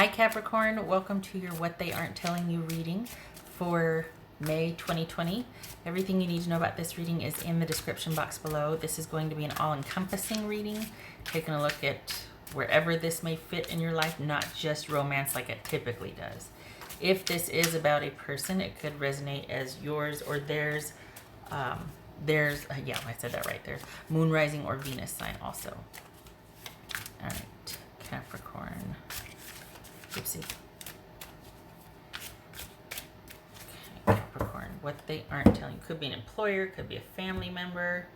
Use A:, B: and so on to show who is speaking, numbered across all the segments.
A: Hi Capricorn, welcome to your What They Aren't Telling You reading for May 2020. Everything you need to know about this reading is in the description box below. This is going to be an all-encompassing reading, taking a look at wherever this may fit in your life, not just romance like it typically does. If this is about a person, it could resonate as yours or theirs. Yeah, I said that right. There's moon, rising, or Venus sign also. All right, Capricorn. Oopsie. Okay, Capricorn, what they aren't telling you. Could be an employer, could be a family member,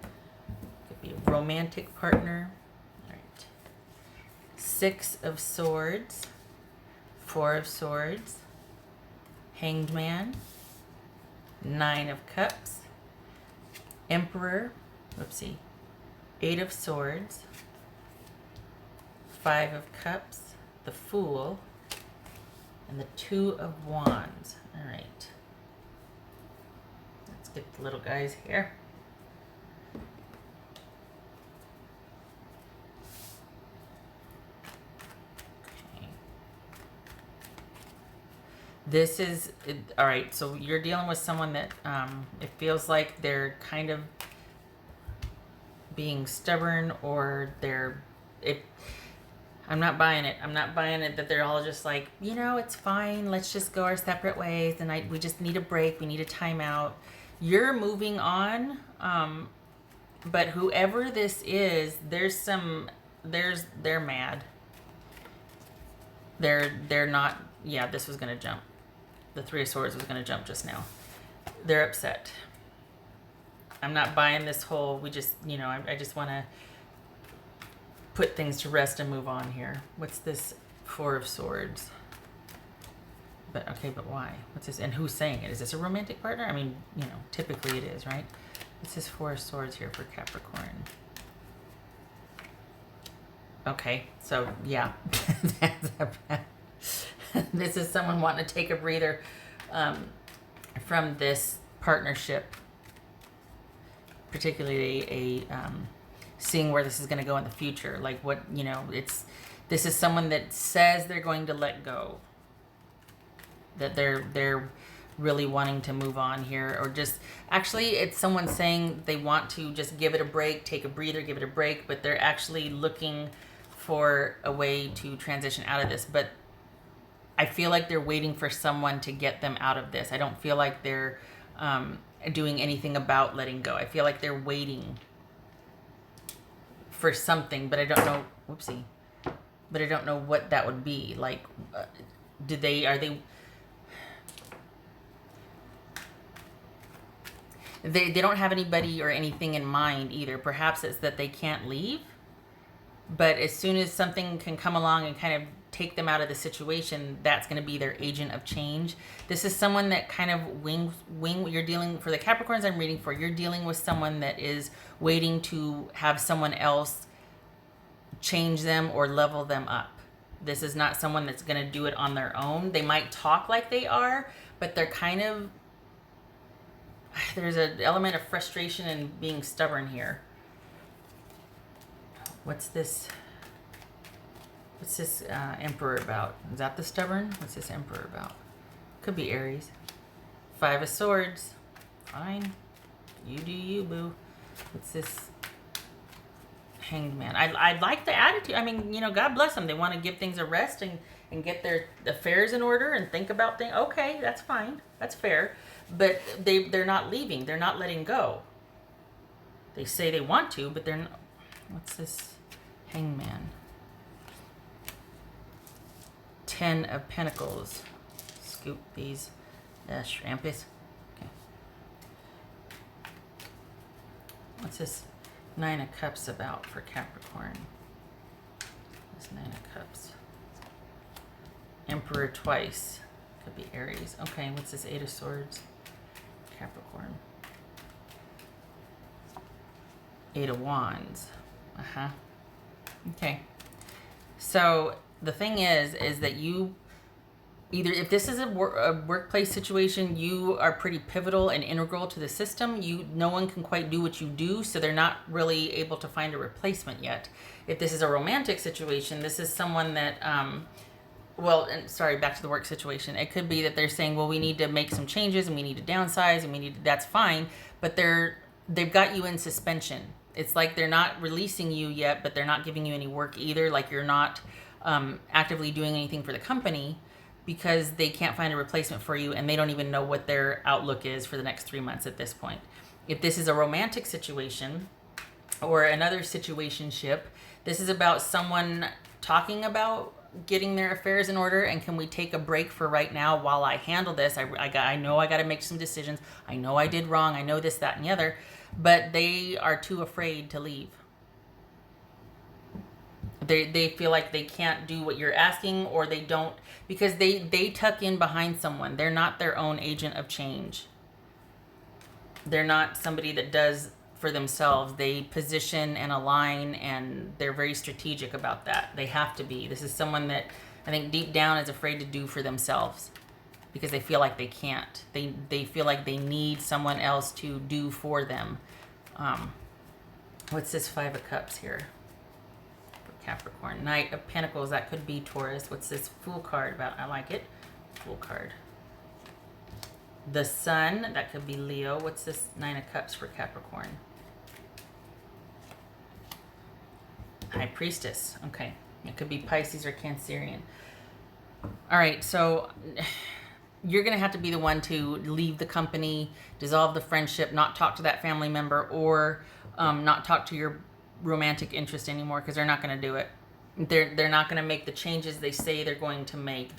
A: could be a romantic partner. All right. 6 of Swords, 4 of Swords, Hanged Man, 9 of Cups, Emperor, whoopsie, 8 of Swords, 5 of Cups, the Fool, and the 2 of Wands. All right. Let's get the little guys here. Okay. This is, all right, so you're dealing with someone that it feels like they're kind of being stubborn, or I'm not buying it. I'm not buying it that they're all just like, you know, it's fine. Let's just go our separate ways. And we just need a break. We need a timeout. You're moving on. But whoever this is, they're mad. They're not, yeah, this was going to jump. The 3 of Swords was going to jump just now. They're upset. I'm not buying this whole, we just, you know, I just want to put things to rest and move on here. What's this 4 of Swords? But okay, but why? What's this? And who's saying it? Is this a romantic partner? I mean, you know, typically it is, right? What's this 4 of Swords here for Capricorn? Okay, so yeah, this is someone wanting to take a breather from this partnership, particularly seeing where this is going to go in the future. Like what, you know, this is someone that says they're going to let go, that they're really wanting to move on here, or just, actually it's someone saying they want to just give it a break, take a breather, give it a break, but they're actually looking for a way to transition out of this. But I feel like they're waiting for someone to get them out of this. I don't feel like they're doing anything about letting go. I feel like they're waiting for something, but I don't know, whoopsie, but I don't know what that would be. Like, they don't have anybody or anything in mind either. Perhaps it's that they can't leave, but as soon as something can come along and kind of take them out of the situation, that's going to be their agent of change. This is someone that kind of you're dealing, for the Capricorns I'm reading for, you're dealing with someone that is waiting to have someone else change them or level them up. This is not someone that's going to do it on their own. They might talk like they are, but they're kind of, there's an element of frustration and being stubborn here. What's this Emperor about? Is that the stubborn? What's this Emperor about? Could be Aries. 5 of Swords. Fine. You do you, boo. What's this Hanged Man? I like the attitude. I mean, you know, God bless them. They want to give things a rest and get their affairs in order and think about things. Okay, that's fine. That's fair. But they're not leaving. They're not letting go. They say they want to, but they're not. What's this Hanged Man? 10 of Pentacles. Scoop these shrampus. Okay. What's this 9 of Cups about for Capricorn? This 9 of Cups. Emperor twice. Could be Aries. Okay, what's this 8 of Swords? Capricorn. 8 of Wands. Okay. So the thing is that you either, if this is a workplace situation, you are pretty pivotal and integral to the system. No one can quite do what you do, so they're not really able to find a replacement yet. If this is a romantic situation, this is someone that well, and sorry, back to the work situation. It could be that they're saying, well, we need to make some changes and we need to downsize and we need to, that's fine, but they've got you in suspension. It's like they're not releasing you yet, but they're not giving you any work either. Like you're not actively doing anything for the company because they can't find a replacement for you and they don't even know what their outlook is for the next 3 months at this point. If this is a romantic situation or another situationship, this is about someone talking about getting their affairs in order and can we take a break for right now while I handle this. I know I got to make some decisions. I know I did wrong. I know this, that, and the other, but they are too afraid to leave. They feel like they can't do what you're asking, or they don't, because they tuck in behind someone. They're not their own agent of change. They're not somebody that does for themselves. They position and align, and they're very strategic about that. They have to be. This is someone that I think deep down is afraid to do for themselves because they feel like they can't. They feel like they need someone else to do for them. What's this 5 of Cups here? Capricorn. Knight of Pentacles, that could be Taurus. What's this Fool card about? I like it. Fool card. The Sun, that could be Leo. What's this 9 of Cups for Capricorn? High Priestess. Okay. It could be Pisces or Cancerian. All right, so you're going to have to be the one to leave the company, dissolve the friendship, not talk to that family member, or not talk to your romantic interest anymore, because they're not going to do it. They're not going to make the changes they say they're going to make.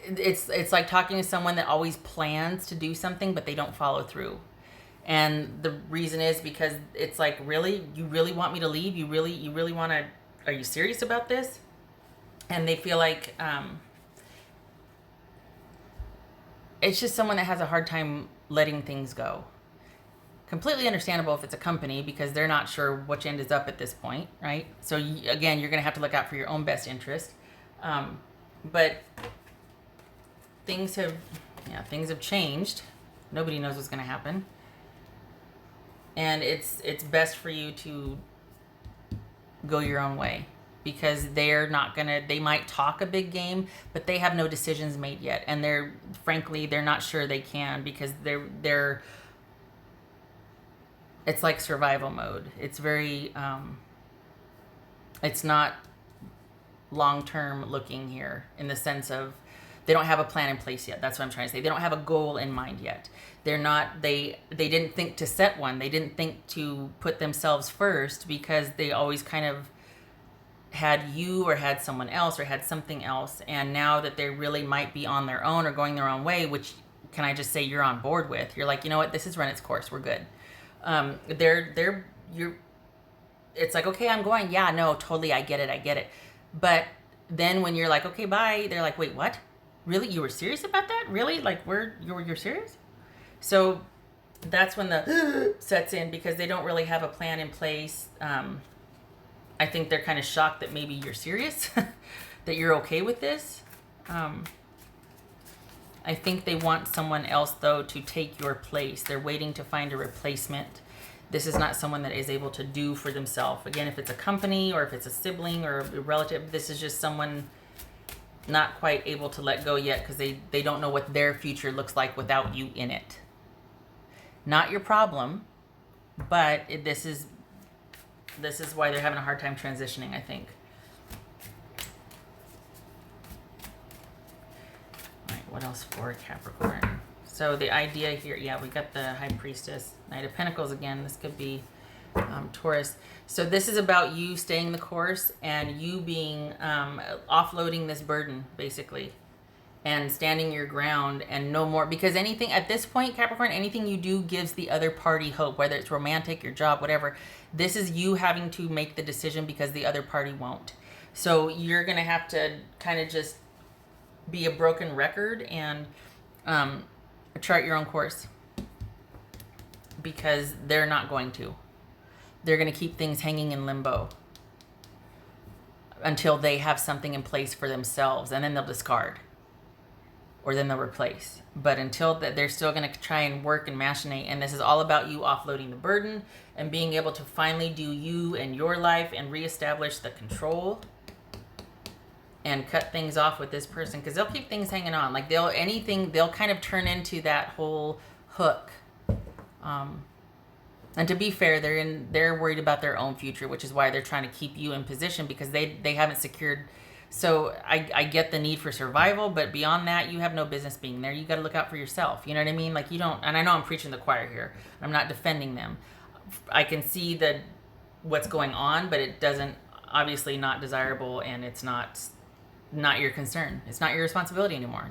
A: It's like talking to someone that always plans to do something but they don't follow through. And the reason is because it's like, really? You really want me to leave? You really want to, are you serious about this? And they feel like it's just someone that has a hard time letting things go. Completely understandable if it's a company because they're not sure which end is up at this point, right? So again, you're going to have to look out for your own best interest. But things have changed. Nobody knows what's going to happen. And it's best for you to go your own way, because they're not going to, they might talk a big game, but they have no decisions made yet. And they're not sure they can, because they're it's like survival mode. It's very, it's not long-term looking here, in the sense of they don't have a plan in place yet. That's what I'm trying to say. They don't have a goal in mind yet. They're not, they didn't think to set one. They didn't think to put themselves first, because they always kind of had you or had someone else or had something else. And now that they really might be on their own or going their own way, which can I just say you're on board with, you're like, you know what, this has run its course. We're good. It's like, okay, I'm going. Yeah, no, totally. I get it. But then when you're like, okay, bye, they're like, wait, what? Really? You were serious about that? Really? Like, you're serious? So that's when the sets in, because they don't really have a plan in place. I think they're kind of shocked that maybe you're serious, that you're okay with this. I think they want someone else, though, to take your place. They're waiting to find a replacement. This is not someone that is able to do for themselves. Again, if it's a company or if it's a sibling or a relative, this is just someone not quite able to let go yet, because they don't know what their future looks like without you in it. Not your problem, but this is why they're having a hard time transitioning, I think. What else for Capricorn? So the idea here, yeah, we got the High Priestess, Knight of Pentacles again. This could be Taurus. So this is about you staying the course and you being offloading this burden, basically, and standing your ground and no more. Because anything at this point, Capricorn, anything you do gives the other party hope, whether it's romantic, your job, whatever. This is you having to make the decision because the other party won't. So you're going to have to kind of just be a broken record and chart your own course, because they're not going to. They're going to keep things hanging in limbo until they have something in place for themselves, and then they'll discard, or then they'll replace. But until that, they're still going to try and work and machinate. And this is all about you offloading the burden and being able to finally do you and your life and reestablish the control and cut things off with this person, because they'll keep things hanging on. Like they'll kind of turn into that whole hook. And to be fair, they're worried about their own future, which is why they're trying to keep you in position, because they haven't secured. So I get the need for survival, but beyond that, you have no business being there. You got to look out for yourself. You know what I mean? Like you don't, and I know I'm preaching the choir here. I'm not defending them. I can see what's going on, but it doesn't, obviously not desirable, and it's not your concern. It's not your responsibility anymore.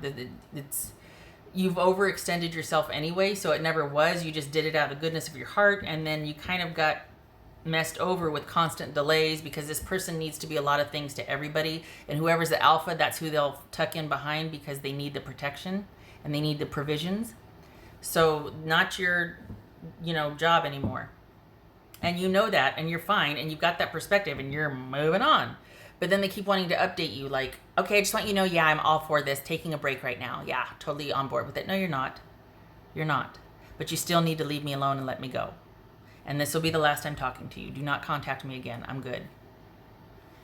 A: You've overextended yourself anyway, so it never was. You just did it out of the goodness of your heart, and then you kind of got messed over with constant delays, because this person needs to be a lot of things to everybody, and whoever's the alpha, that's who they'll tuck in behind, because they need the protection and they need the provisions. So not your job anymore, and you know that, and you're fine, and you've got that perspective, and you're moving on. But then they keep wanting to update you, like, okay, I just want you to know, yeah, I'm all for this, taking a break right now, yeah, totally on board with it. No, you're not. But you still need to leave me alone and let me go. And this will be the last time talking to you. Do not contact me again. I'm good.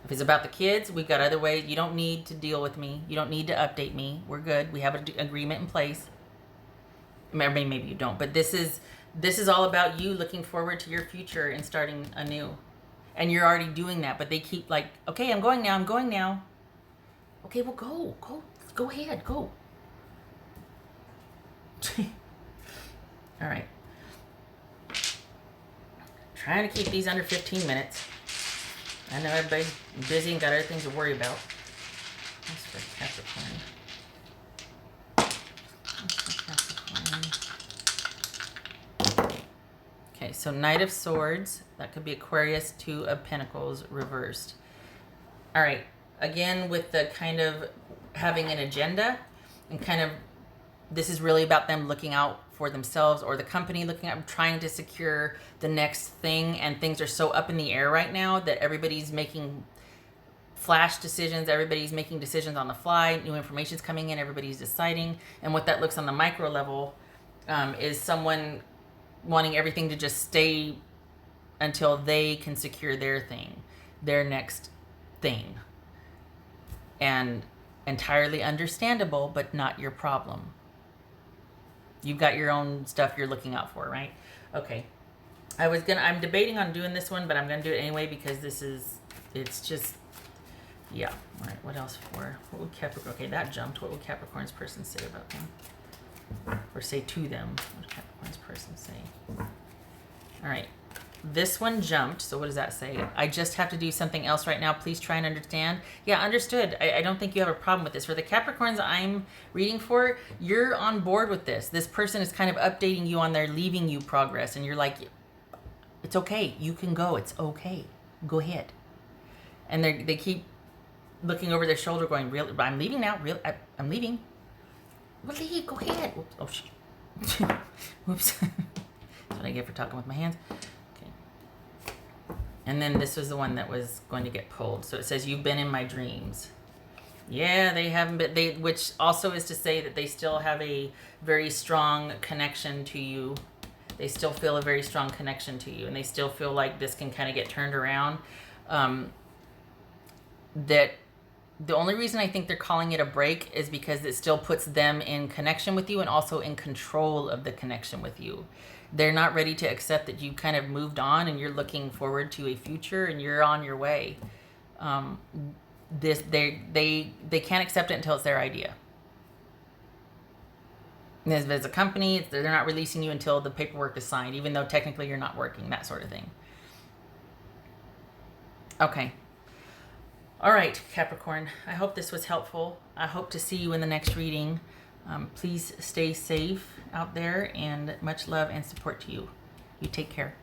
A: If it's about the kids, we've got other ways. You don't need to deal with me. You don't need to update me. We're good. We have an agreement in place. Maybe you don't. But this is all about you looking forward to your future and starting anew. And you're already doing that. But they keep like, okay, I'm going now. Okay, well, go ahead. Go. All right. Trying to keep these under 15 minutes. I know everybody's busy and got other things to worry about. That's for Capricorn. Okay, so Knight of Swords. That could be Aquarius, Two of Pentacles reversed. All right. Again, with the kind of having an agenda, and kind of this is really about them looking out for themselves, or the company looking at trying to secure the next thing, and things are so up in the air right now that everybody's making flash decisions, everybody's making decisions on the fly, new information's coming in, everybody's deciding. And what that looks on the micro level is someone wanting everything to just stay until they can secure their thing, their next thing. And entirely understandable, but not your problem. You've got your own stuff you're looking out for, right? Okay. I'm debating on doing this one, but I'm going to do it anyway, because it's just, yeah. All right, what else for? What would Capricorn, okay, that jumped. What would Capricorn's person say about them? Or say to them? What would Capricorn's person say? All right. This one jumped, so what does that say? I just have to do something else right now. Please try and understand. Yeah, understood. I don't think you have a problem with this. For the Capricorns I'm reading for, you're on board with this. This person is kind of updating you on their leaving you progress, and you're like, it's okay. You can go. It's okay. Go ahead. And they keep looking over their shoulder going, real, I'm leaving now. I'm leaving. Really? Go ahead. Whoops. Oh, shit. Whoops. That's what I get for talking with my hands. And then this was the one that was going to get pulled. So it says, you've been in my dreams. Yeah, they haven't been, which also is to say that they still have a very strong connection to you. They still feel a very strong connection to you. And they still feel like this can kind of get turned around. That the only reason I think they're calling it a break is because it still puts them in connection with you, and also in control of the connection with you. They're not ready to accept that you kind of moved on and you're looking forward to a future and you're on your way. They can't accept it until it's their idea. As a company, they're not releasing you until the paperwork is signed, even though technically you're not working, that sort of thing. Okay. All right, Capricorn. I hope this was helpful. I hope to see you in the next reading. Please stay safe out there, and much love and support to you. You take care.